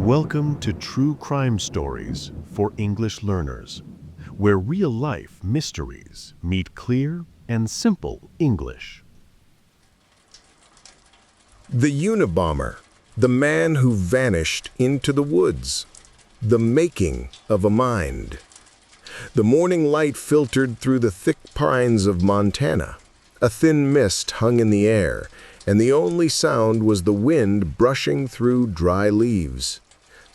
Welcome to True Crime Stories for English Learners, where real-life mysteries meet clear and simple English. The Unabomber, the man who vanished into the woods. The making of a mind. The morning light filtered through the thick pines of Montana. A thin mist hung in the air, and the only sound was the wind brushing through dry leaves.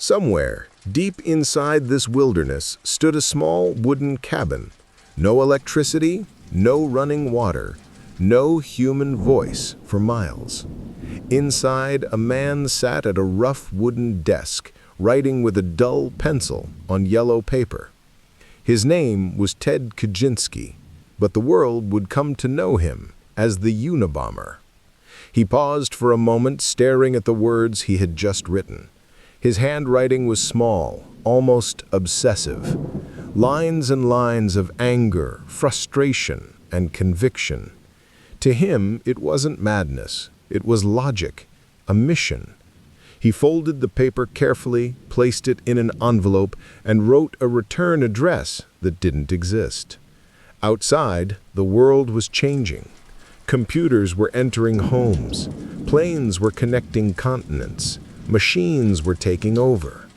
Somewhere, deep inside this wilderness, stood a small wooden cabin. No electricity, no running water, no human voice for miles. Inside, a man sat at a rough wooden desk, writing with a dull pencil on yellow paper. His name was Ted Kaczynski, but the world would come to know him as the Unabomber. He paused for a moment, staring at the words he had just written. His handwriting was small, almost obsessive. Lines and lines of anger, frustration, and conviction. To him, it wasn't madness. It was logic, a mission. He folded the paper carefully, placed it in an envelope, and wrote a return address that didn't exist. Outside, the world was changing. Computers were entering homes. Planes were connecting continents. Machines were taking over.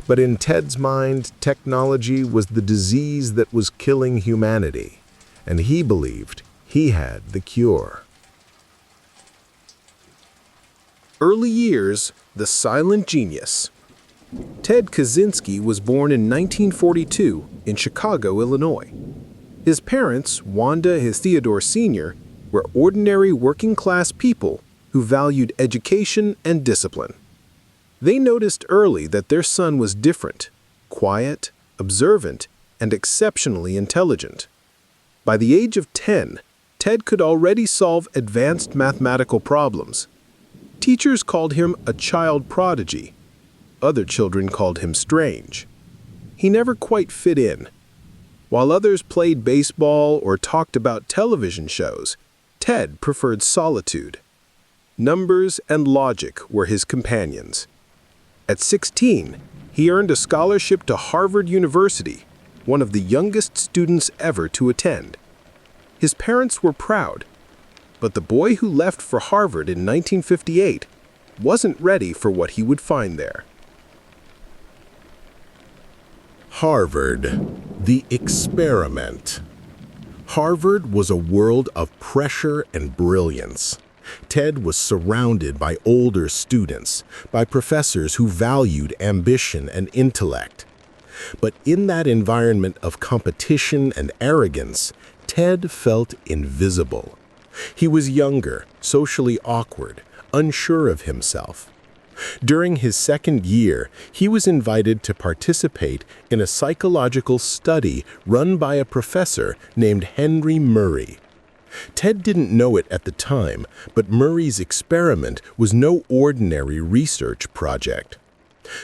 But in Ted's mind, technology was the disease that was killing humanity, and he believed he had the cure. Early years, the silent genius. Ted Kaczynski was born in 1942 in Chicago, Illinois. His parents, Wanda and Theodore Sr., were ordinary working-class people who valued education and discipline. They noticed early that their son was different, quiet, observant, and exceptionally intelligent. By the age of 10, Ted could already solve advanced mathematical problems. Teachers called him a child prodigy. Other children called him strange. He never quite fit in. While others played baseball or talked about television shows, Ted preferred solitude. Numbers and logic were his companions. At 16, he earned a scholarship to Harvard University, one of the youngest students ever to attend. His parents were proud, but the boy who left for Harvard in 1958 wasn't ready for what he would find there. Harvard, the experiment. Harvard was a world of pressure and brilliance. Ted was surrounded by older students, by professors who valued ambition and intellect. But in that environment of competition and arrogance, Ted felt invisible. He was younger, socially awkward, unsure of himself. During his second year, he was invited to participate in a psychological study run by a professor named Henry Murray. Ted didn't know it at the time, but Murray's experiment was no ordinary research project.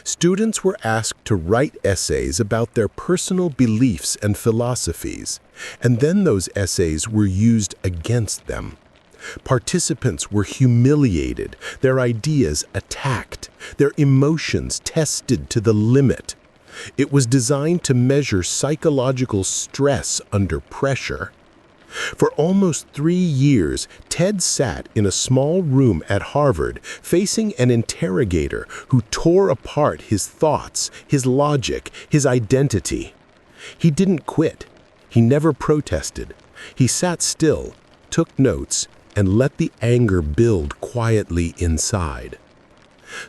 Students were asked to write essays about their personal beliefs and philosophies, and then those essays were used against them. Participants were humiliated, their ideas attacked, their emotions tested to the limit. It was designed to measure psychological stress under pressure. For almost 3 years, Ted sat in a small room at Harvard, facing an interrogator who tore apart his thoughts, his logic, his identity. He didn't quit. He never protested. He sat still, took notes, and let the anger build quietly inside.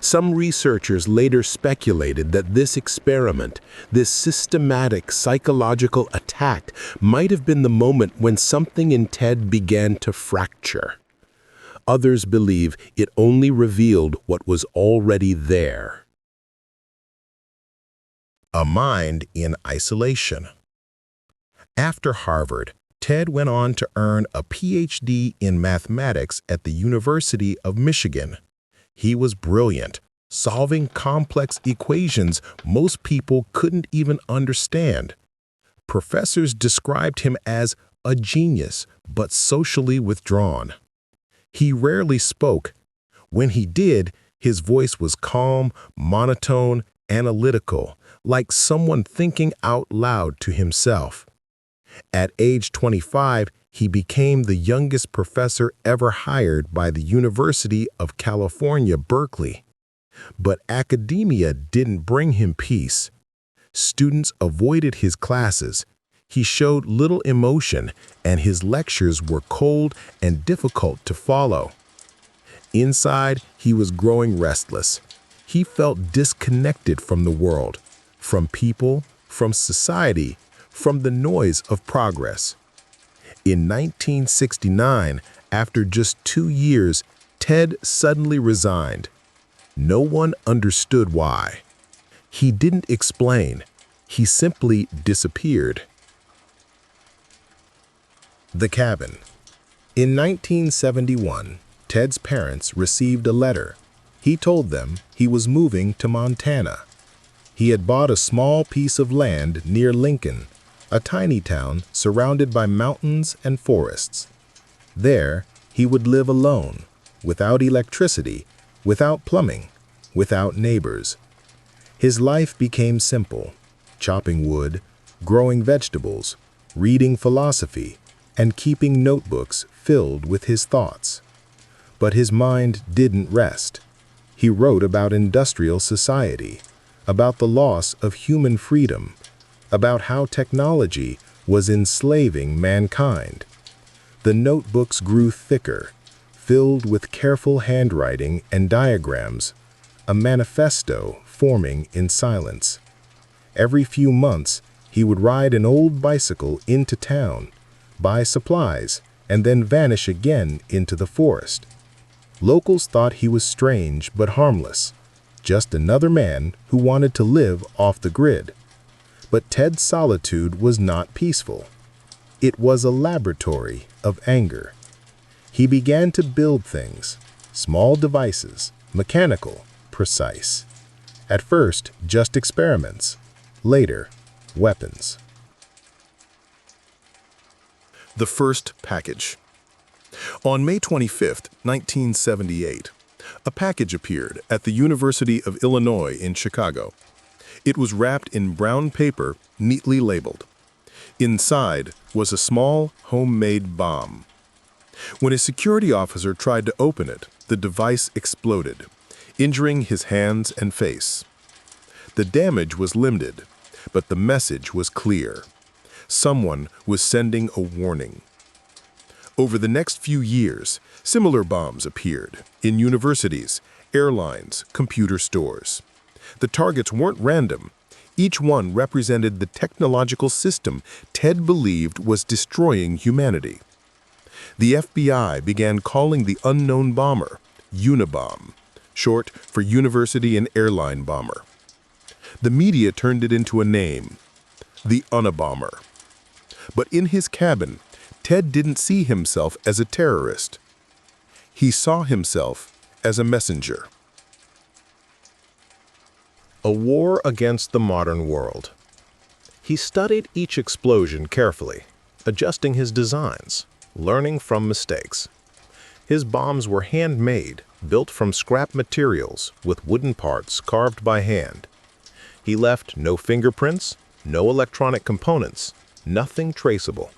Some researchers later speculated that this experiment, this systematic psychological attack, might have been the moment when something in Ted began to fracture. Others believe it only revealed what was already there. A mind in isolation. After Harvard, Ted went on to earn a PhD in mathematics at the University of Michigan. He was brilliant, solving complex equations most people couldn't even understand. Professors described him as a genius, but socially withdrawn. He rarely spoke. When he did, his voice was calm, monotone, analytical, like someone thinking out loud to himself. At age 25, he became the youngest professor ever hired by the University of California, Berkeley. But academia didn't bring him peace. Students avoided his classes. He showed little emotion, and his lectures were cold and difficult to follow. Inside, he was growing restless. He felt disconnected from the world, from people, from society, from the noise of progress. In 1969, after just 2 years, Ted suddenly resigned. No one understood why. He didn't explain. He simply disappeared. The cabin. In 1971, Ted's parents received a letter. He told them he was moving to Montana. He had bought a small piece of land near Lincoln, a tiny town surrounded by mountains and forests. There, he would live alone, without electricity, without plumbing, without neighbors. His life became simple: chopping wood, growing vegetables, reading philosophy, and keeping notebooks filled with his thoughts. But his mind didn't rest. He wrote about industrial society, about the loss of human freedom, about how technology was enslaving mankind. The notebooks grew thicker, filled with careful handwriting and diagrams, a manifesto forming in silence. Every few months, he would ride an old bicycle into town, buy supplies, and then vanish again into the forest. Locals thought he was strange but harmless, just another man who wanted to live off the grid. But Ted's solitude was not peaceful. It was a laboratory of anger. He began to build things, small devices, mechanical, precise. At first, just experiments. Later, weapons. The first package. On May 25, 1978, a package appeared at the University of Illinois in Chicago. It was wrapped in brown paper, neatly labeled. Inside was a small, homemade bomb. When a security officer tried to open it, the device exploded, injuring his hands and face. The damage was limited, but the message was clear. Someone was sending a warning. Over the next few years, similar bombs appeared in universities, airlines, computer stores. The targets weren't random. Each one represented the technological system Ted believed was destroying humanity. The FBI began calling the unknown bomber Unabomber, short for University and Airline Bomber. The media turned it into a name, the Unabomber. But in his cabin, Ted didn't see himself as a terrorist. He saw himself as a messenger. A war against the modern world. He studied each explosion carefully, adjusting his designs, learning from mistakes. His bombs were handmade, built from scrap materials with wooden parts carved by hand. He left no fingerprints, no electronic components, nothing traceable.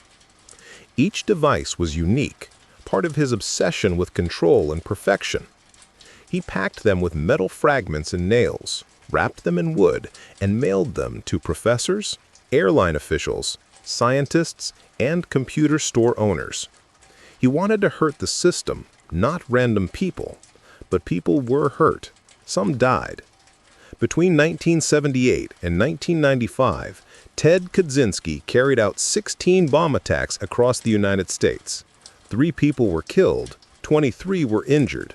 Each device was unique, part of his obsession with control and perfection. He packed them with metal fragments and nails, wrapped them in wood, and mailed them to professors, airline officials, scientists, and computer store owners. He wanted to hurt the system, not random people. But people were hurt. Some died. Between 1978 and 1995, Ted Kaczynski carried out 16 bomb attacks across the United States. 3 people were killed, 23 were injured.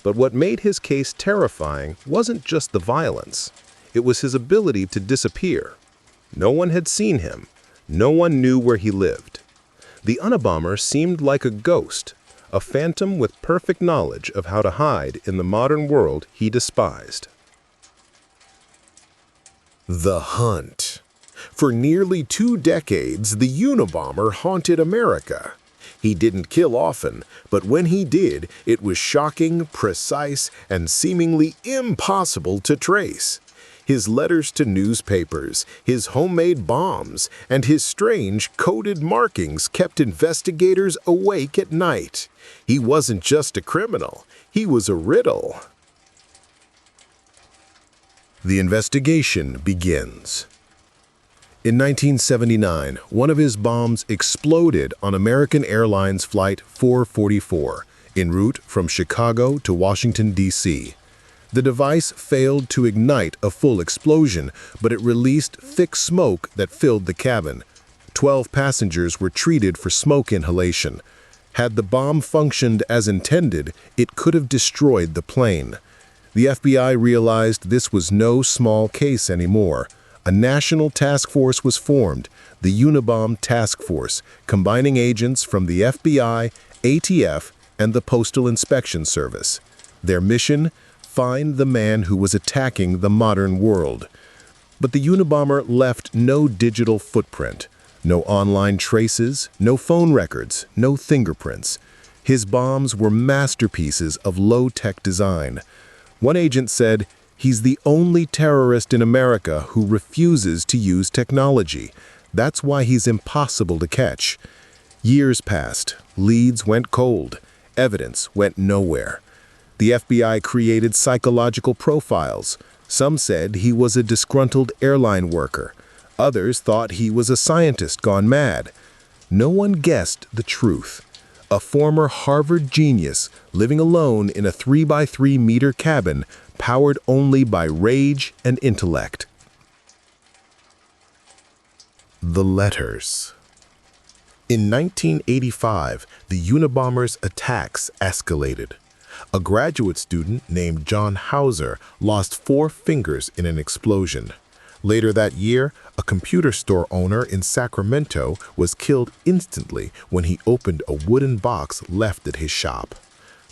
But what made his case terrifying wasn't just the violence. It was his ability to disappear. No one had seen him. No one knew where he lived. The Unabomber seemed like a ghost, a phantom with perfect knowledge of how to hide in the modern world he despised. The Hunt. For nearly 2 decades, the Unabomber haunted America. He didn't kill often, but when he did, it was shocking, precise, and seemingly impossible to trace. His letters to newspapers, his homemade bombs, and his strange coded markings kept investigators awake at night. He wasn't just a criminal, he was a riddle. The investigation begins. In 1979, one of his bombs exploded on American Airlines Flight 444, en route from Chicago to Washington, D.C. The device failed to ignite a full explosion, but it released thick smoke that filled the cabin. 12 passengers were treated for smoke inhalation. Had the bomb functioned as intended, it could have destroyed the plane. The FBI realized this was no small case anymore. A national task force was formed, the Unabomber Task Force, combining agents from the FBI, ATF, and the Postal Inspection Service. Their mission? Find the man who was attacking the modern world. But the Unabomber left no digital footprint, no online traces, no phone records, no fingerprints. His bombs were masterpieces of low-tech design. One agent said, "He's the only terrorist in America who refuses to use technology. That's why he's impossible to catch." Years passed. Leads went cold. Evidence went nowhere. The FBI created psychological profiles. Some said he was a disgruntled airline worker. Others thought he was a scientist gone mad. No one guessed the truth. A former Harvard genius living alone in a 3-by-3-meter cabin powered only by rage and intellect. The letters. In 1985, the Unabomber's attacks escalated. A graduate student named John Hauser lost 4 fingers in an explosion. Later that year, a computer store owner in Sacramento was killed instantly when he opened a wooden box left at his shop.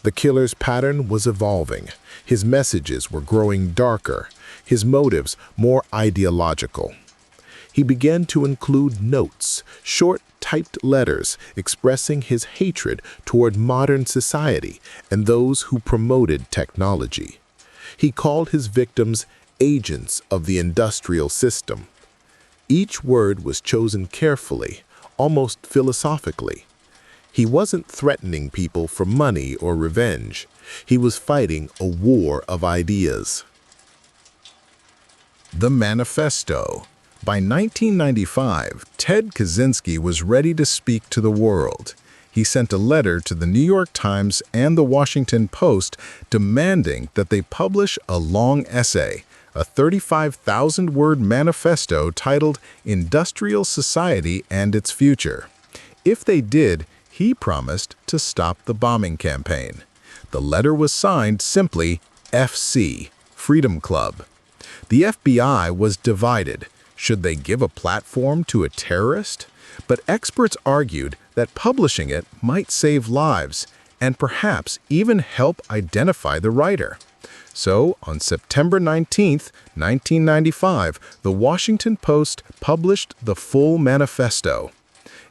The killer's pattern was evolving. His messages were growing darker, his motives more ideological. He began to include notes, short typed letters expressing his hatred toward modern society and those who promoted technology. He called his victims agents of the industrial system. Each word was chosen carefully, almost philosophically. He wasn't threatening people for money or revenge. He was fighting a war of ideas. The Manifesto. By 1995, Ted Kaczynski was ready to speak to the world. He sent a letter to the New York Times and the Washington Post demanding that they publish a long essay, a 35,000-word manifesto titled Industrial Society and Its Future. If they did, he promised to stop the bombing campaign. The letter was signed simply FC, Freedom Club. The FBI was divided. Should they give a platform to a terrorist? But experts argued that publishing it might save lives and perhaps even help identify the writer. So, on September 19, 1995, the Washington Post published the full manifesto.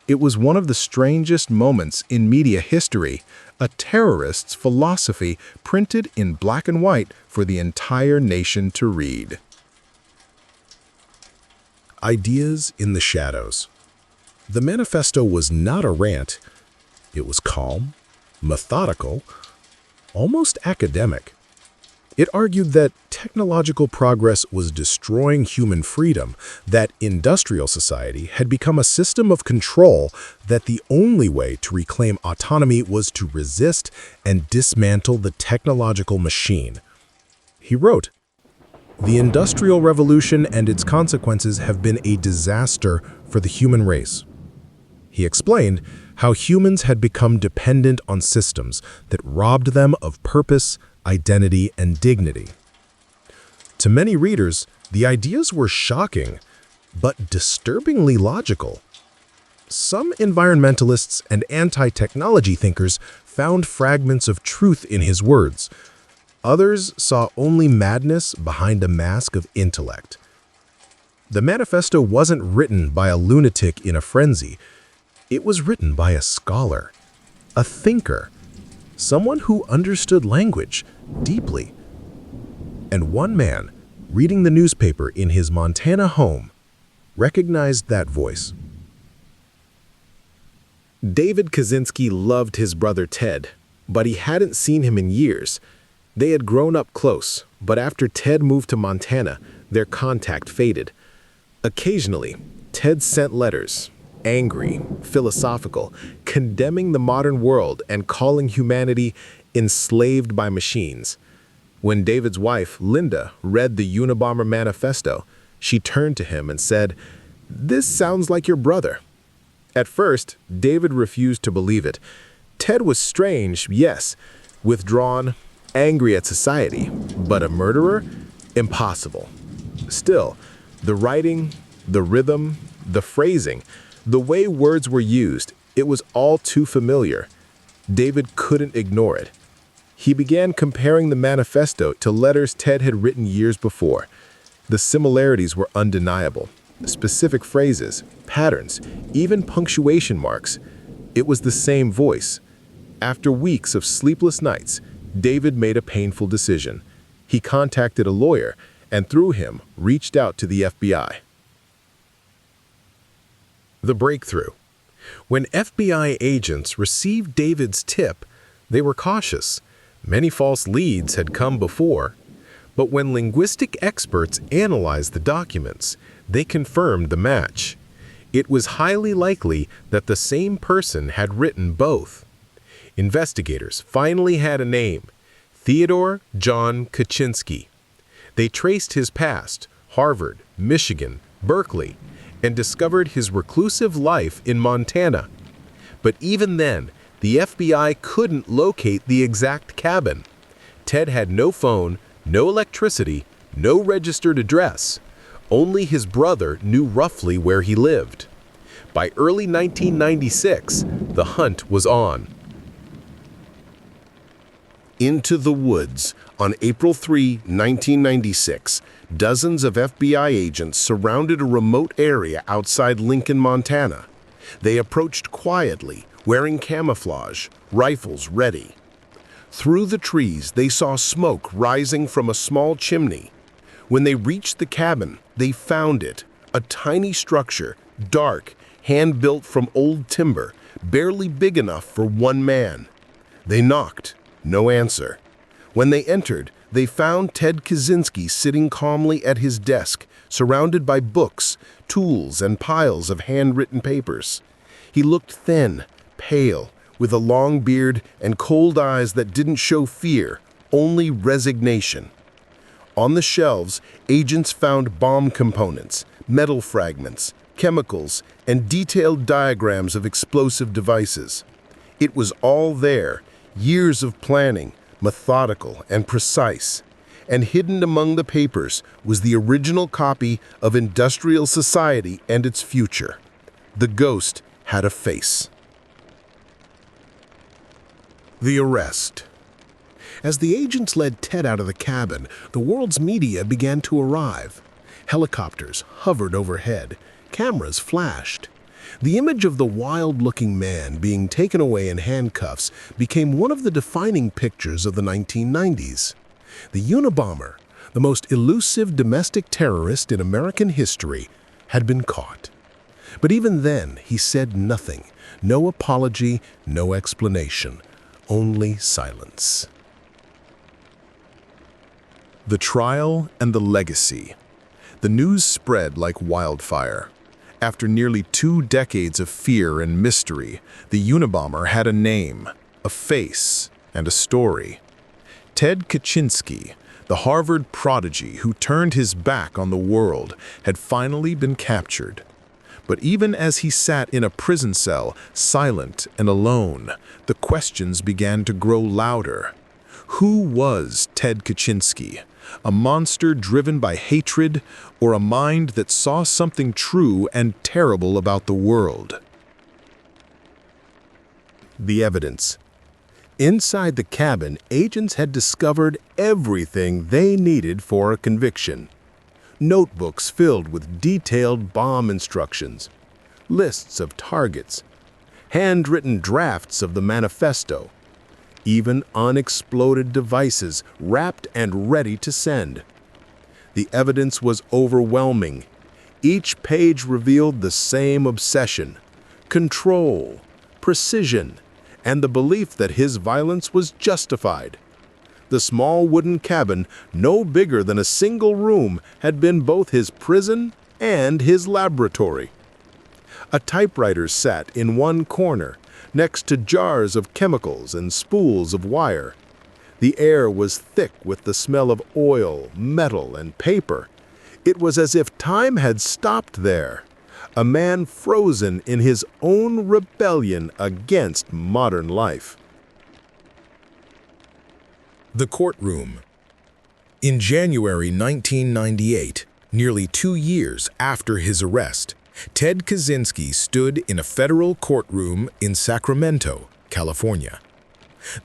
It was one of the strangest moments in media history, a terrorist's philosophy printed in black and white for the entire nation to read. Ideas in the shadows. The manifesto was not a rant. It was calm, methodical, almost academic. It argued that technological progress was destroying human freedom, that industrial society had become a system of control, that the only way to reclaim autonomy was to resist and dismantle the technological machine. He wrote, "The Industrial Revolution and its consequences have been a disaster for the human race." He explained how humans had become dependent on systems that robbed them of purpose, identity, and dignity. To many readers, the ideas were shocking, but disturbingly logical. Some environmentalists and anti-technology thinkers found fragments of truth in his words. Others saw only madness behind a mask of intellect. The manifesto wasn't written by a lunatic in a frenzy. It was written by a scholar, a thinker, someone who understood language deeply. And one man, reading the newspaper in his Montana home, recognized that voice. David Kaczynski loved his brother Ted, but he hadn't seen him in years. They had grown up close, but after Ted moved to Montana, their contact faded. Occasionally, Ted sent letters, angry, philosophical, condemning the modern world and calling humanity enslaved by machines. When David's wife, Linda, read the Unabomber manifesto, she turned to him and said, "This sounds like your brother." At first, David refused to believe it. Ted was strange, yes, withdrawn, angry at society, but a murderer? Impossible. Still, the writing, the rhythm, the phrasing, the way words were used, it was all too familiar. David couldn't ignore it. He began comparing the manifesto to letters Ted had written years before. The similarities were undeniable. Specific phrases, patterns, even punctuation marks. It was the same voice. After weeks of sleepless nights, David made a painful decision. He contacted a lawyer and through him reached out to the FBI. The breakthrough. When FBI agents received David's tip, they were cautious. Many false leads had come before. But when linguistic experts analyzed the documents, they confirmed the match. It was highly likely that the same person had written both. Investigators finally had a name: Theodore John Kaczynski. They traced his past, Harvard, Michigan, Berkeley, and discovered his reclusive life in Montana. But even then, the FBI couldn't locate the exact cabin. Ted had no phone, no electricity, no registered address. Only his brother knew roughly where he lived. By early 1996, the hunt was on. Into the woods. On April 3, 1996, dozens of FBI agents surrounded a remote area outside Lincoln, Montana. They approached quietly, wearing camouflage, rifles ready. Through the trees, they saw smoke rising from a small chimney. When they reached the cabin, they found it, a tiny structure, dark, hand-built from old timber, barely big enough for one man. They knocked. No answer. When they entered, they found Ted Kaczynski sitting calmly at his desk, surrounded by books, tools, and piles of handwritten papers. He looked thin, pale, with a long beard and cold eyes that didn't show fear, only resignation. On the shelves, agents found bomb components, metal fragments, chemicals, and detailed diagrams of explosive devices. It was all there, years of planning, methodical and precise. And hidden among the papers was the original copy of Industrial Society and its future. The ghost had a face. The arrest. As the agents led Ted out of the cabin, the world's media began to arrive. Helicopters hovered overhead. Cameras flashed. The image of the wild-looking man being taken away in handcuffs became one of the defining pictures of the 1990s. The Unabomber, the most elusive domestic terrorist in American history, had been caught. But even then, he said nothing. No apology, no explanation. Only silence. The trial and the legacy. The news spread like wildfire. After nearly 2 decades of fear and mystery, the Unabomber had a name, a face, and a story. Ted Kaczynski, the Harvard prodigy who turned his back on the world, had finally been captured. But even as he sat in a prison cell, silent and alone, the questions began to grow louder. Who was Ted Kaczynski? A monster driven by hatred, or a mind that saw something true and terrible about the world? The evidence. Inside the cabin, agents had discovered everything they needed for a conviction. Notebooks filled with detailed bomb instructions, lists of targets, handwritten drafts of the manifesto, even unexploded devices wrapped and ready to send. The evidence was overwhelming. Each page revealed the same obsession: control, precision, and the belief that his violence was justified. The small wooden cabin, no bigger than a single room, had been both his prison and his laboratory. A typewriter sat in one corner, next to jars of chemicals and spools of wire. The air was thick with the smell of oil, metal, and paper. It was as if time had stopped there, a man frozen in his own rebellion against modern life. The courtroom. In January 1998, nearly 2 years after his arrest, Ted Kaczynski stood in a federal courtroom in Sacramento, California.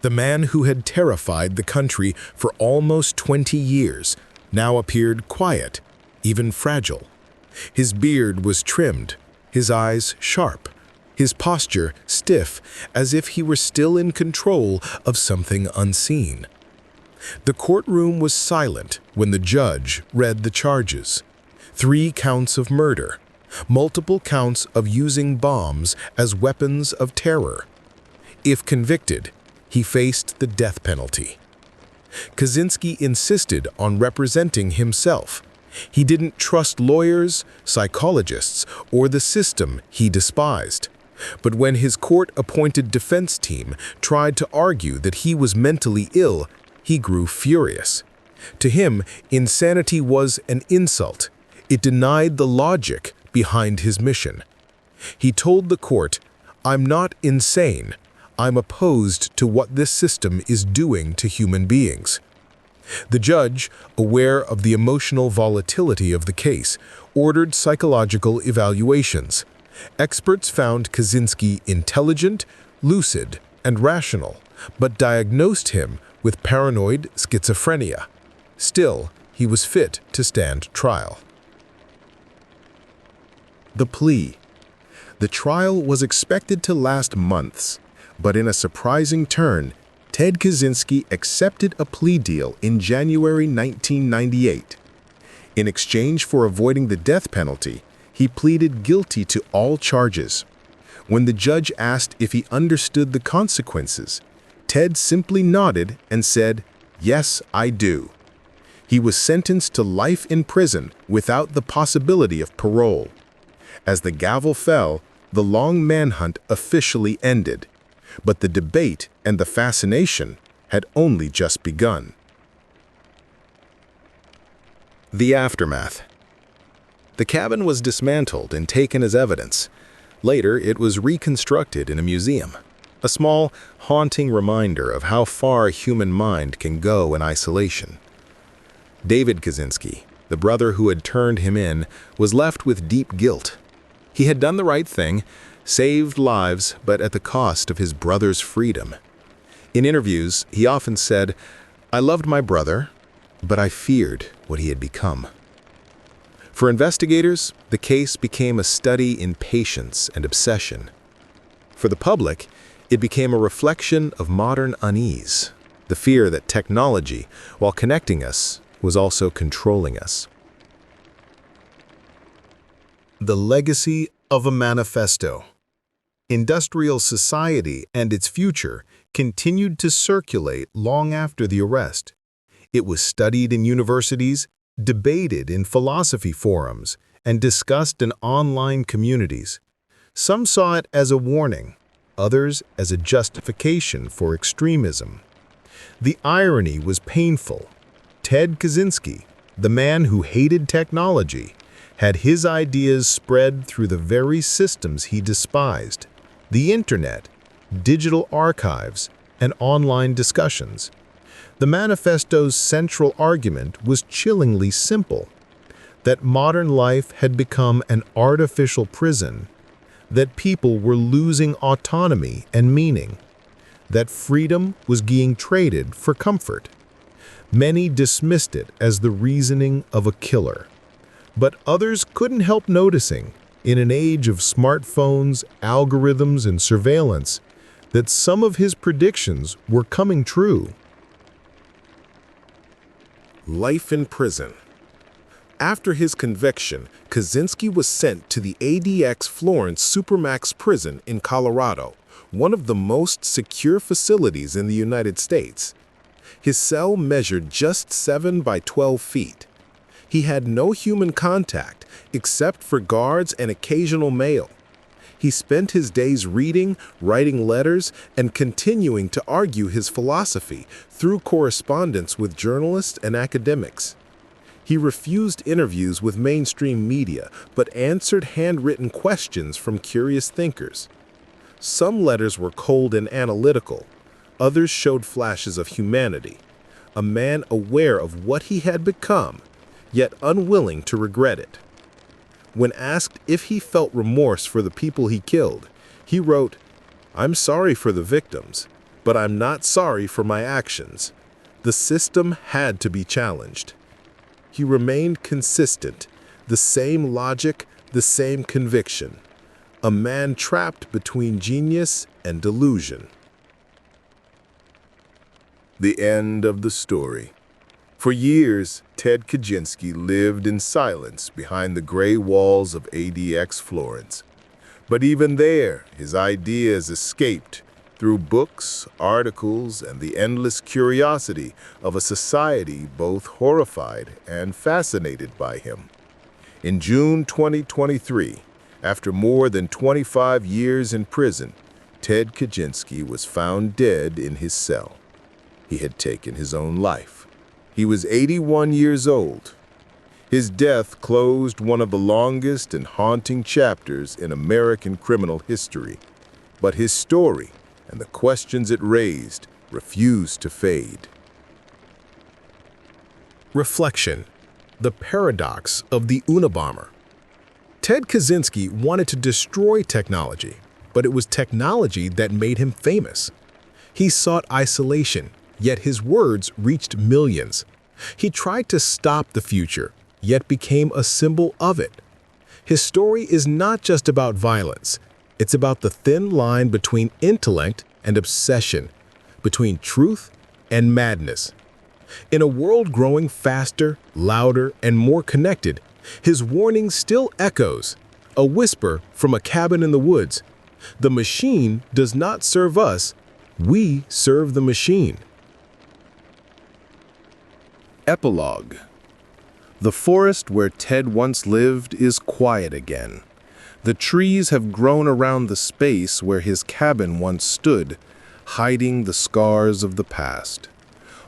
The man who had terrified the country for almost 20 years now appeared quiet, even fragile. His beard was trimmed, his eyes sharp, his posture stiff, as if he were still in control of something unseen. The courtroom was silent when the judge read the charges: 3 counts of murder, multiple counts of using bombs as weapons of terror. If convicted, he faced the death penalty. Kaczynski insisted on representing himself. He didn't trust lawyers, psychologists, or the system he despised. But when his court-appointed defense team tried to argue that he was mentally ill, he grew furious. To him, insanity was an insult. It denied the logic behind his mission. He told the court, "I'm not insane. I'm opposed to what this system is doing to human beings." The judge, aware of the emotional volatility of the case, ordered psychological evaluations. Experts found Kaczynski intelligent, lucid, and rational, but diagnosed him with paranoid schizophrenia. Still, he was fit to stand trial. The plea. The trial was expected to last months, but in a surprising turn, Ted Kaczynski accepted a plea deal in January 1998. In exchange for avoiding the death penalty, he pleaded guilty to all charges. When the judge asked if he understood the consequences, Ted simply nodded and said, "Yes, I do." He was sentenced to life in prison without the possibility of parole. As the gavel fell, the long manhunt officially ended, but the debate and the fascination had only just begun. The aftermath. The cabin was dismantled and taken as evidence. Later, it was reconstructed in a museum, a small, haunting reminder of how far a human mind can go in isolation. David Kaczynski, the brother who had turned him in, was left with deep guilt. He had done the right thing, saved lives, but at the cost of his brother's freedom. In interviews, he often said, "I loved my brother, but I feared what he had become." For investigators, the case became a study in patience and obsession. For the public, it became a reflection of modern unease, the fear that technology, while connecting us, was also controlling us. The legacy of a manifesto. Industrial society and its future continued to circulate long after the arrest. It was studied in universities, debated in philosophy forums, and discussed in online communities. Some saw it as a warning, others as a justification for extremism. The irony was painful. Ted Kaczynski, the man who hated technology, had his ideas spread through the very systems he despised: the internet, digital archives, and online discussions. The manifesto's central argument was chillingly simple: that modern life had become an artificial prison, that people were losing autonomy and meaning, that freedom was being traded for comfort. Many dismissed it as the reasoning of a killer, but others couldn't help noticing, in an age of smartphones, algorithms, and surveillance, that some of his predictions were coming true. Life in prison. After his conviction, Kaczynski was sent to the ADX Florence Supermax prison in Colorado, one of the most secure facilities in the United States. His cell measured just 7 by 12 feet. He had no human contact except for guards and occasional mail. He spent his days reading, writing letters, and continuing to argue his philosophy through correspondence with journalists and academics. He refused interviews with mainstream media, but answered handwritten questions from curious thinkers. Some letters were cold and analytical. Others showed flashes of humanity. A man aware of what he had become, yet unwilling to regret it. When asked if he felt remorse for the people he killed, he wrote, "I'm sorry for the victims, but I'm not sorry for my actions. The system had to be challenged." He remained consistent, the same logic, the same conviction. A man trapped between genius and delusion. The end of the story. For years, Ted Kaczynski lived in silence behind the gray walls of ADX Florence. But even there, his ideas escaped through books, articles, and the endless curiosity of a society both horrified and fascinated by him. In June 2023, after more than 25 years in prison, Ted Kaczynski was found dead in his cell. He had taken his own life. He was 81 years old. His death closed one of the longest and haunting chapters in American criminal history. But his story and the questions it raised refused to fade. Reflection: the paradox of the Unabomber. Ted Kaczynski wanted to destroy technology, but it was technology that made him famous. He sought isolation, yet his words reached millions. He tried to stop the future, yet became a symbol of it. His story is not just about violence. It's about the thin line between intellect and obsession, between truth and madness. In a world growing faster, louder, and more connected, his warning still echoes, a whisper from a cabin in the woods. The machine does not serve us, we serve the machine. Epilogue. The forest where Ted once lived is quiet again. The trees have grown around the space where his cabin once stood, hiding the scars of the past.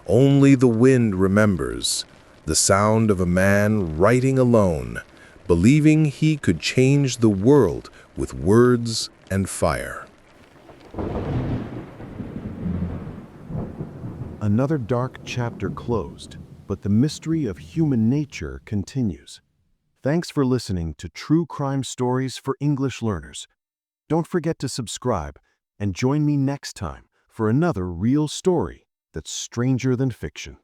Only the wind remembers, the sound of a man writing alone, believing he could change the world with words and fire. Another dark chapter closed, but the mystery of human nature continues. Thanks for listening to True Crime Stories for English Learners. Don't forget to subscribe and join me next time for another real story that's stranger than fiction.